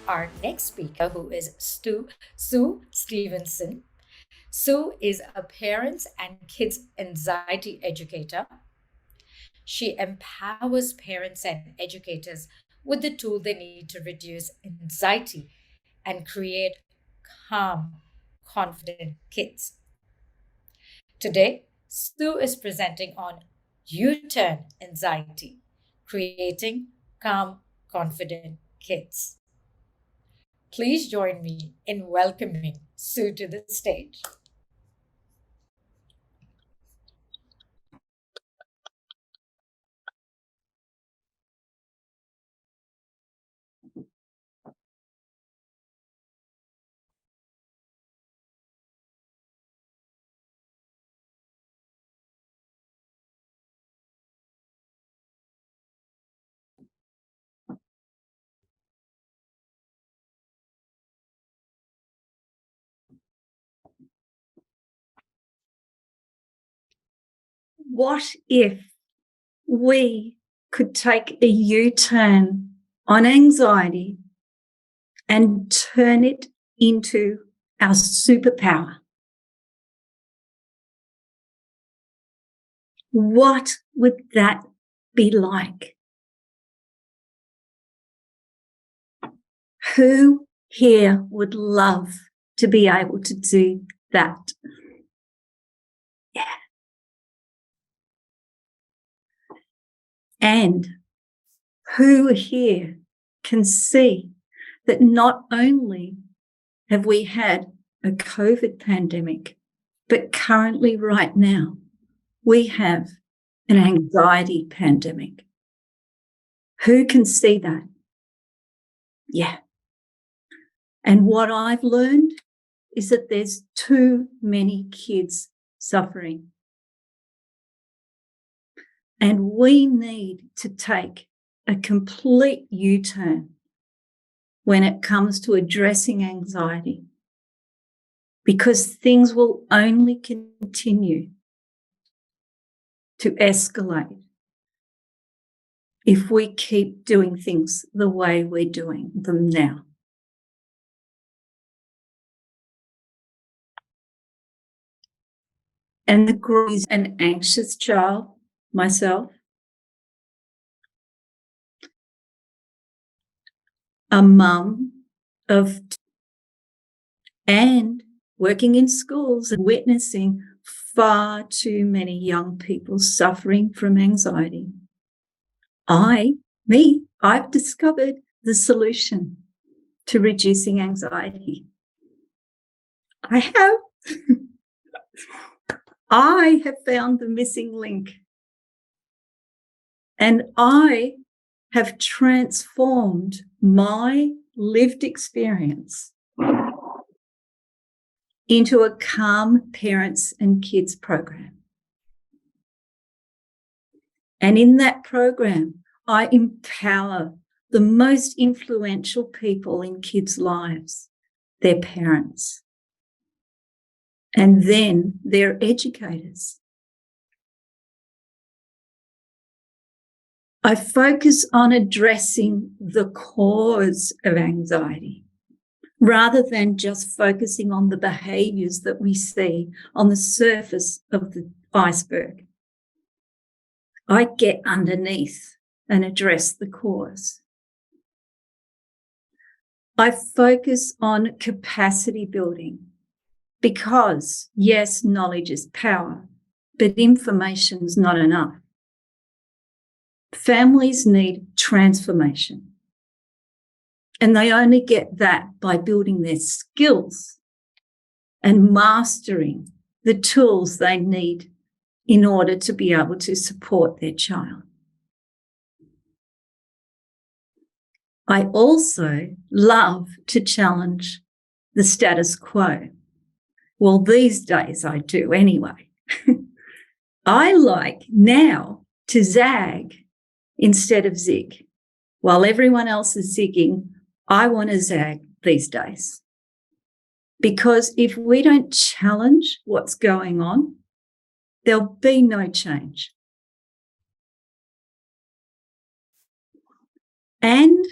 our next speaker, who is Sue Stevenson. Sue is a parents and kids anxiety educator. She empowers parents and educators with the tool they need to reduce anxiety and create calm, confident kids. Today, Sue is presenting on U-turn anxiety, creating calm, confident kids. Please join me in welcoming Sue to the stage. What if we could take a U-turn on anxiety and turn it into our superpower? What would that be like? Who here would love to be able to do that? Yeah. And who here can see that not only have we had a COVID pandemic, but currently right now, we have an anxiety pandemic? Who can see that? Yeah. And what I've learned is that there's too many kids suffering. And we need to take a complete U-turn when it comes to addressing anxiety, because things will only continue to escalate if we keep doing things the way we're doing them now. And the group is an anxious child, myself, a mum of, and working in schools and witnessing far too many young people suffering from anxiety. I've discovered the solution to reducing anxiety. I have found the missing link, and I have transformed my lived experience into a calm parents and kids program. And in that program, I empower the most influential people in kids' lives, their parents, and then their educators. I focus on addressing the cause of anxiety rather than just focusing on the behaviours that we see on the surface of the iceberg. I get underneath and address the cause. I focus on capacity building because, yes, knowledge is power, but information is not enough. Families need transformation, and they only get that by building their skills and mastering the tools they need in order to be able to support their child. I also love to challenge the status quo. Well, these days I do anyway. I like now to zag instead of zig. While everyone else is zigging, I want to zag these days. Because if we don't challenge what's going on, there'll be no change. And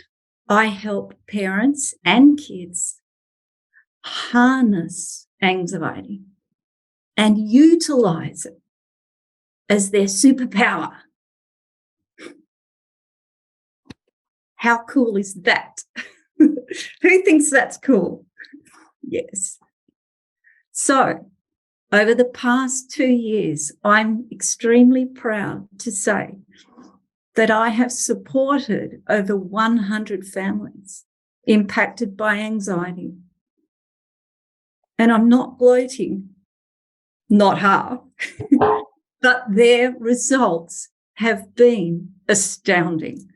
I help parents and kids harness anxiety and utilize it as their superpower. How cool is that? Who thinks that's cool? Yes. So, over the past 2 years, I'm extremely proud to say that I have supported over 100 families impacted by anxiety. And I'm not gloating, not half, but their results have been astounding.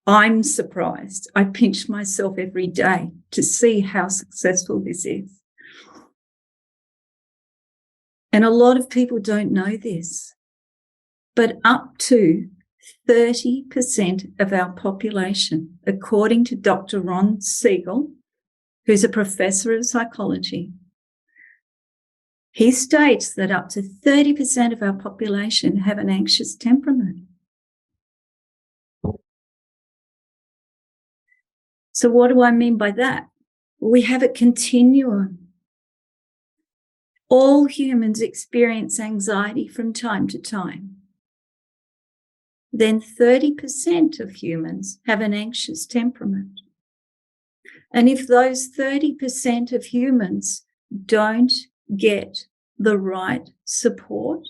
I'm surprised. I pinch myself every day to see how successful this is. And a lot of people don't know this, but up to 30% of our population, according to Dr. Ron Siegel, who's a professor of psychology, he states that up to 30% of our population have an anxious temperament. So what do I mean by that? We have a continuum. All humans experience anxiety from time to time. Then 30% of humans have an anxious temperament. And if those 30% of humans don't get the right support,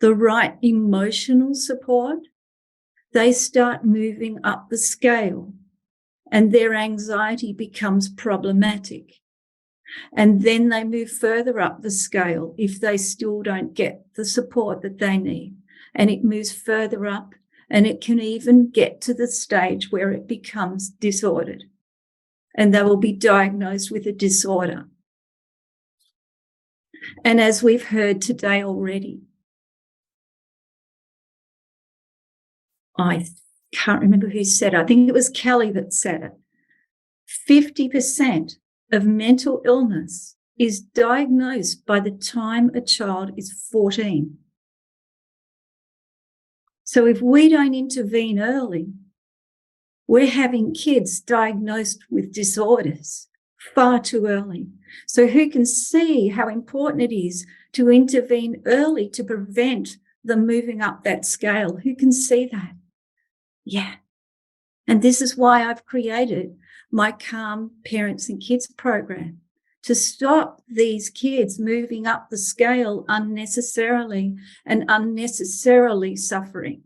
the right emotional support, they start moving up the scale and their anxiety becomes problematic. And then they move further up the scale if they still don't get the support that they need. And it moves further up, and it can even get to the stage where it becomes disordered. And they will be diagnosed with a disorder. And as we've heard today already, I can't remember who said it. I think it was Kelly that said it. 50% of mental illness is diagnosed by the time a child is 14. So if we don't intervene early, we're having kids diagnosed with disorders far too early. So who can see how important it is to intervene early to prevent them moving up that scale? Who can see that? Yeah. And this is why I've created my Calm Parents and Kids program, to stop these kids moving up the scale unnecessarily and unnecessarily suffering.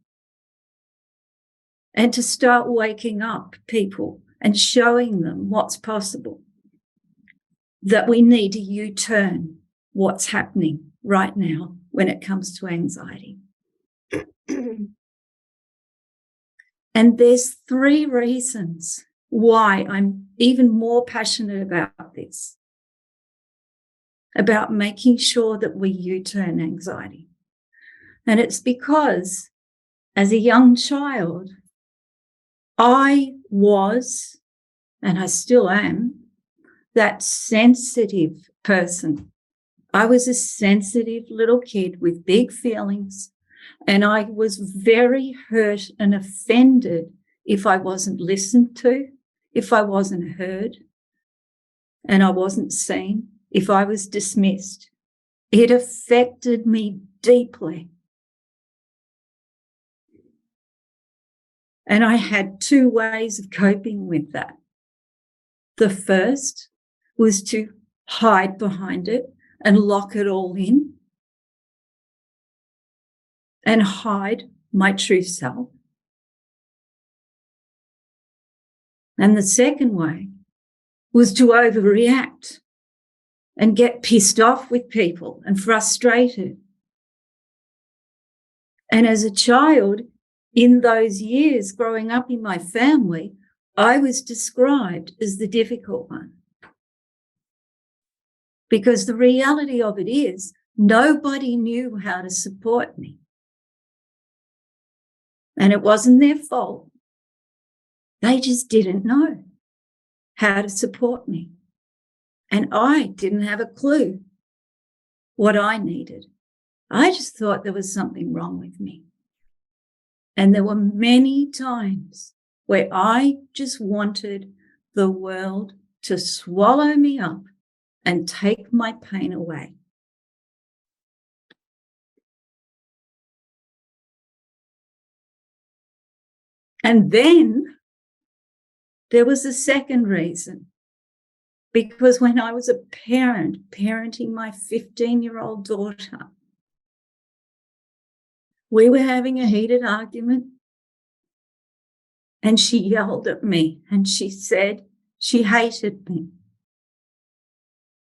And to start waking up people and showing them what's possible, that we need to U-turn what's happening right now when it comes to anxiety. And there's 3 reasons why I'm even more passionate about this, about making sure that we U-turn anxiety. And it's because as a young child, I was, and I still am, that sensitive person. I was a sensitive little kid with big feelings, and I was very hurt and offended if I wasn't listened to, if I wasn't heard, and I wasn't seen, if I was dismissed. It affected me deeply. And I had 2 ways of coping with that. The first was to hide behind it and lock it all in and hide my true self. And the second way was to overreact and get pissed off with people and frustrated. And as a child, in those years growing up in my family, I was described as the difficult one. Because the reality of it is, nobody knew how to support me. And it wasn't their fault. They just didn't know how to support me. And I didn't have a clue what I needed. I just thought there was something wrong with me. And there were many times where I just wanted the world to swallow me up and take my pain away. And then there was a second reason, because when I was a parent, parenting my 15-year-old daughter, we were having a heated argument and she yelled at me and she said she hated me.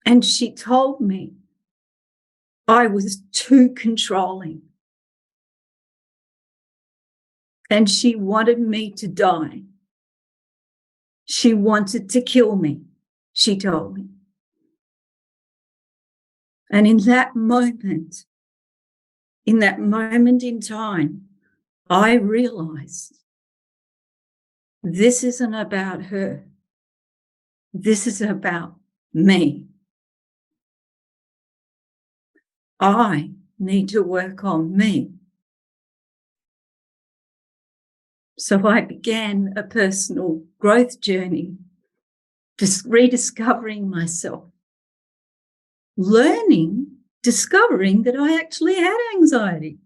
And she told me I was too controlling. And she wanted me to die. She wanted to kill me, she told me. And in that moment in time, I realized this isn't about her. This is about me. I need to work on me. So I began a personal growth journey, just rediscovering myself, discovering that I actually had anxiety,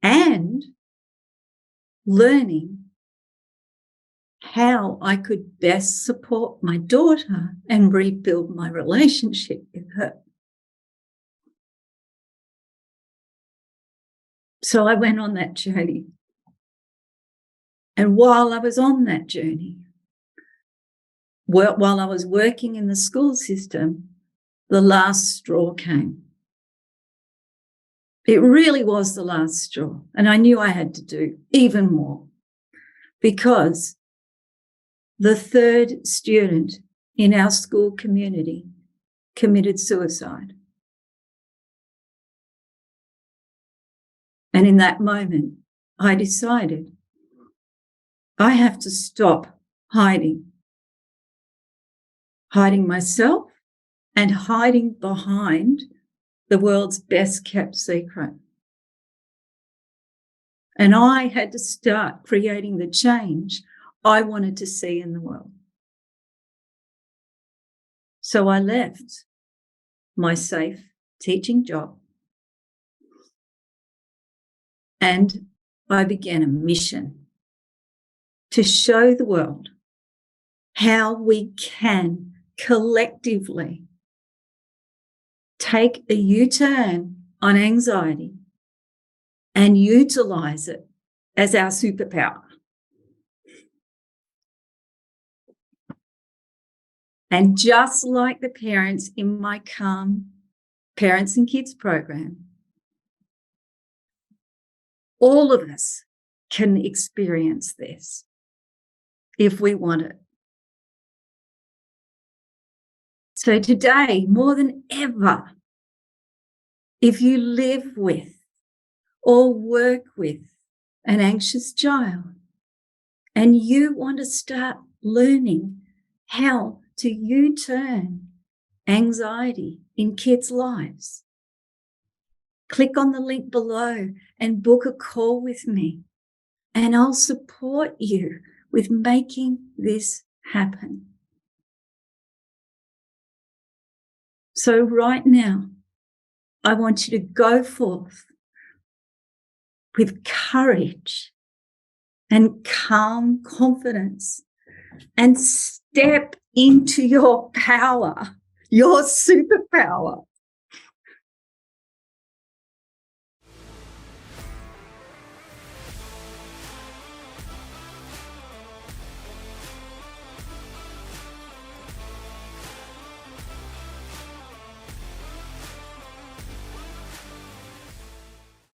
and learning how I could best support my daughter and rebuild my relationship with her. So I went on that journey. And while I was on that journey, while I was working in the school system, the last straw came. It really was the last straw. And I knew I had to do even more, because the third student in our school community committed suicide. And in that moment, I decided I have to stop hiding myself and hiding behind the world's best kept secret. And I had to start creating the change I wanted to see in the world. So I left my safe teaching job and I began a mission to show the world how we can collectively take a U-turn on anxiety and utilize it as our superpower. And just like the parents in my Calm Parents and Kids program, all of us can experience this if we want it. So today, more than ever, if you live with or work with an anxious child and you want to start learning how to U-turn anxiety in kids' lives, click on the link below and book a call with me, and I'll support you with making this happen. So right now, I want you to go forth with courage and calm confidence and step into your power, your superpower,